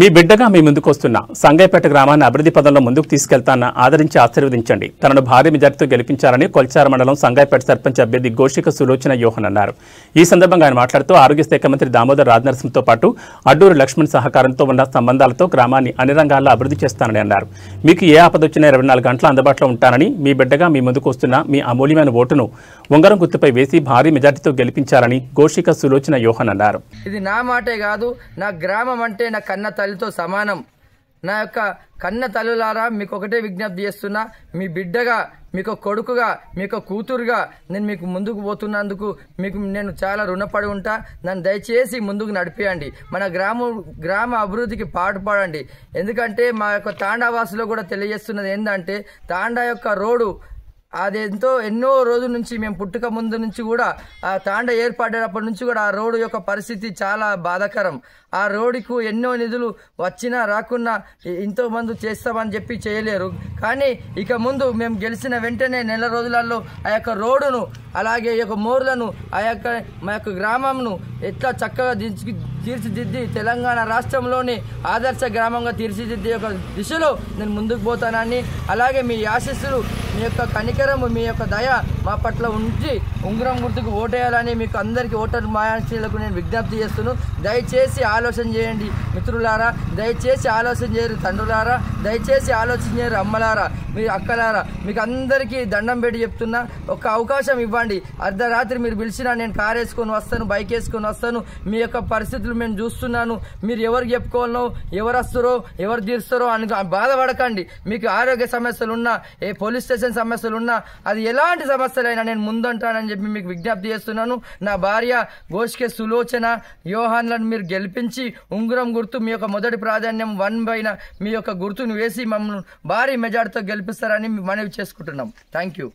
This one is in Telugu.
మీ బిడ్డగా మీ ముందుకొస్తున్న సంగైపేట గ్రామాన్ని అభివృద్ధి పదంలో ముందుకు తీసుకెళ్తాన్న ఆదరించి ఆశీర్వదించండి. తనను భారీ మెజార్టీతో గెలిపించాలని కొల్చార మండలం సంగైపేట సర్పంచ్ అభ్యర్థి గోషిక సులోచన యోహన్ అన్నారు. ఈ సందర్భంగా ఆయన మాట్లాడుతూ ఆరోగ్య శాఖ మంత్రి దామోదర్ రాజనరసింహతో పాటు అడ్డూరు లక్ష్మణ్ సహకారంతో ఉన్న సంబంధాలతో గ్రామాన్ని అన్ని రంగాల్లో అభివృద్ధి చేస్తానని అన్నారు. మీకు ఏ ఆపదొచ్చినా 24 గంటల అందుబాటులో ఉంటానని, మీ బిడ్డగా మీ ముందుకు వస్తున్న మీ అమూల్యమైన ఓటును ఉంగరం గుర్తుపై వేసి భారీ మెజార్టీతో గెలిపించాలని గోషిక సులోచన యోహన్ అన్నారు. ఇది నా మాటే కాదు, నా గ్రామం అంటే నా కన్న తల్లితో సమానం. నా యొక్క కన్న తల్లులారా మీకు ఒకటే విజ్ఞప్తి చేస్తున్నా, మీ బిడ్డగా, మీకు కొడుకుగా, మీకు కూతురుగా నేను మీకు ముందుకు పోతున్నందుకు మీకు నేను చాలా రుణపడి ఉంటా. నన్ను దయచేసి ముందుకు నడిపేయండి. మన గ్రామ అభివృద్ధికి పాటుపడండి. ఎందుకంటే మా యొక్క తాండావాసులో కూడా తెలియజేస్తున్నది ఏంటంటే, తాండా యొక్క రోడ్డు అది ఎన్నో రోజుల నుంచి మేము పుట్టుక ముందు నుంచి కూడా ఆ తాండ ఏర్పడేటప్పటి నుంచి కూడా ఆ రోడ్డు యొక్క పరిస్థితి చాలా బాధాకరం. ఆ రోడ్డుకు ఎన్నో నిధులు వచ్చినా రాకున్నా ఎంతో మంది చేస్తామని చెప్పి చేయలేరు. కానీ ఇక ముందు మేము గెలిచిన వెంటనే నెల రోజులలో ఆ యొక్క రోడ్డును, అలాగే ఈ యొక్క మోర్లను, మా యొక్క గ్రామంను ఎట్లా చక్కగా తీర్చిదిద్ది తెలంగాణ రాష్ట్రంలోని ఆదర్శ గ్రామంగా తీర్చిదిద్దే ఒక దిశలో నేను ముందుకు పోతానని, అలాగే మీ ఆశీస్సులు, మీ యొక్క కనికరము, మీ యొక్క దయ మా పట్ల ఉంచి ఉంగరం గుర్తుకు ఓటేయాలని మీకు అందరికీ ఓటర్ మహాశీలకు నేను విజ్ఞప్తి చేస్తున్నాను. దయచేసి ఆలోచన చేయండి మిత్రులారా, దయచేసి ఆలోచన చేయరు తండ్రులారా, దయచేసి ఆలోచన చేయరు అమ్మలారా, మీ అక్కలారా, మీకు అందరికీ దండం పెట్టి చెప్తున్నా, ఒక అవకాశం ఇవ్వండి. అర్ధరాత్రి మీరు పిలిచినా నేను కారు వేసుకొని వస్తాను, బైక్ వేసుకొని వస్తాను. మీ యొక్క పరిస్థితులు మేము చూస్తున్నాను. మీరు ఎవరికి చెప్పుకోవాలనో, ఎవరు వస్తారో, ఎవరు తీరుస్తారో అని బాధపడకండి. మీకు ఆరోగ్య సమస్యలు ఉన్నా, ఏ పోలీస్ స్టేషన్ సమస్యలు ఉన్నా, అది ఎలాంటి సమస్యలైనా నేను ముందుంటానని చెప్పి మీకు విజ్ఞప్తి చేస్తున్నాను. నా భార్య గోషిక సులోచన యోహాన్లను మీరు గెలిపించి ఉంగరం గుర్తు, మీ యొక్క మొదటి ప్రాధాన్యం 1/9 మీ యొక్క గుర్తును వేసి మమ్మల్ని భారీ మెజార్టీతో గెలిపిస్తారని మనవి చేసుకుంటున్నాం. Thank you.